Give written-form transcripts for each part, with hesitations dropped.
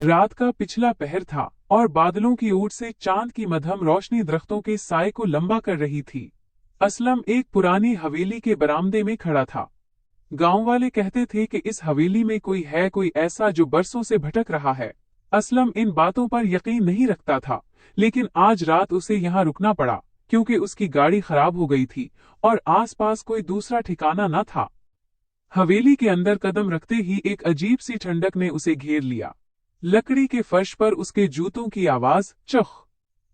रात का पिछला पहर था और बादलों की ओर से चांद की मध्यम रोशनी दरख्तों के साए को लंबा कर रही थी। असलम एक पुरानी हवेली के बरामदे में खड़ा था। गांव वाले कहते थे कि इस हवेली में कोई ऐसा जो बरसों से भटक रहा है। असलम इन बातों पर यकीन नहीं रखता था, लेकिन आज रात उसे यहाँ रुकना पड़ा क्योंकि उसकी गाड़ी खराब हो गई थी और आसपास कोई दूसरा ठिकाना न था। हवेली के अंदर कदम रखते ही एक अजीब सी ठंडक ने उसे घेर लिया। लकड़ी के फर्श पर उसके जूतों की आवाज चख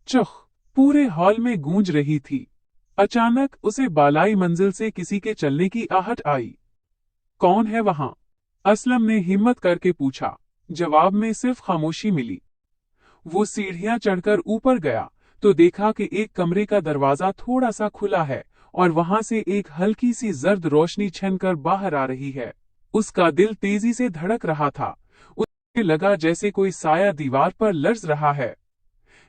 चख पूरे हॉल में गूंज रही थी। अचानक उसे बालाई मंजिल से किसी के चलने की आहट आई। कौन है वहां? असलम ने हिम्मत करके पूछा। जवाब में सिर्फ खामोशी मिली। वो सीढ़ियां चढ़कर ऊपर गया तो देखा कि एक कमरे का दरवाजा थोड़ा सा खुला है और वहां से एक हल्की सी जर्द रोशनी छनकर बाहर आ रही है। उसका दिल तेजी से धड़क रहा था। उसे लगा जैसे कोई साया दीवार पर लर्ज रहा है।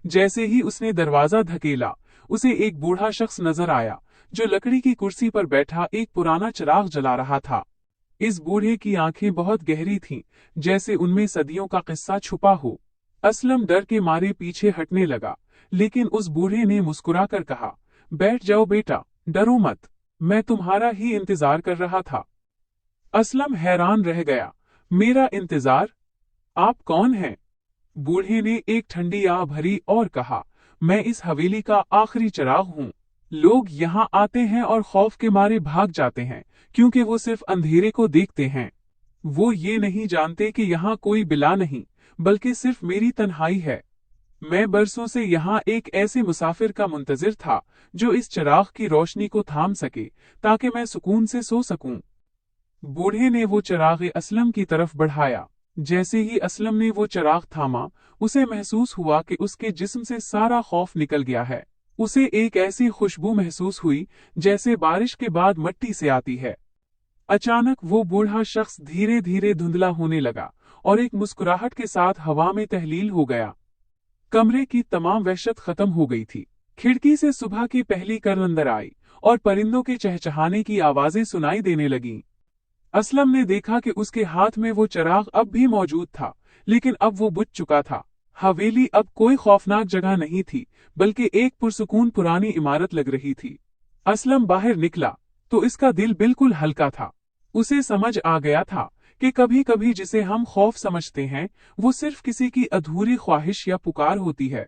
जैसे ही उसने दरवाजा धकेला, उसे एक बूढ़ा शख्स नजर आया जो लकड़ी की कुर्सी पर बैठा एक पुराना चिराग जला रहा था। इस बूढ़े की आंखें बहुत गहरी थीं, जैसे उनमें सदियों का किस्सा छुपा हो। असलम डर के मारे पीछे हटने लगा, लेकिन उस बूढ़े ने मुस्कुराकर कहा, बैठ जाओ बेटा, डरो मत, मैं तुम्हारा ही इंतजार कर रहा था। असलम हैरान रह गया। मेरा इंतजार? आप कौन हैं? बूढ़े ने एक ठंडी आह भरी और कहा, मैं इस हवेली का आखिरी चिराग हूँ। लोग यहाँ आते हैं और खौफ के मारे भाग जाते हैं क्योंकि वो सिर्फ अंधेरे को देखते हैं। वो ये नहीं जानते कि यहाँ कोई बिला नहीं, बल्कि सिर्फ मेरी तन्हाई है। मैं बरसों से यहाँ एक ऐसे मुसाफिर का मुंतजिर था जो इस चिराग की रोशनी को थाम सके ताकि मैं सुकून से सो सकूं। बूढ़े ने वो चिराग असलम की तरफ बढ़ाया। जैसे ही असलम ने वो चिराग थामा, उसे महसूस हुआ कि उसके जिस्म से सारा खौफ निकल गया है। उसे एक ऐसी खुशबू महसूस हुई जैसे बारिश के बाद मिट्टी से आती है। अचानक वो बूढ़ा शख्स धीरे धीरे धुंधला होने लगा और एक मुस्कुराहट के साथ हवा में तहलील हो गया। कमरे की तमाम वहशत खत्म हो गई थी। खिड़की से सुबह की पहली किरण अंदर आई और परिंदों के चहचहाने की आवाजें सुनाई देने लगीं। असलम ने देखा कि उसके हाथ में वो चिराग अब भी मौजूद था, लेकिन अब वो बुझ चुका था। हवेली अब कोई खौफनाक जगह नहीं थी, बल्कि एक पुरसुकून पुरानी इमारत लग रही थी। असलम बाहर निकला तो इसका दिल बिल्कुल हल्का था। उसे समझ आ गया था कि कभी कभी जिसे हम खौफ समझते हैं, वो सिर्फ किसी की अधूरी ख्वाहिश या पुकार होती है।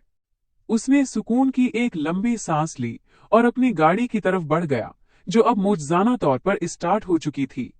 उसने सुकून की एक लंबी सांस ली और अपनी गाड़ी की तरफ बढ़ गया, जो अब मुजजाना तौर पर स्टार्ट हो चुकी थी।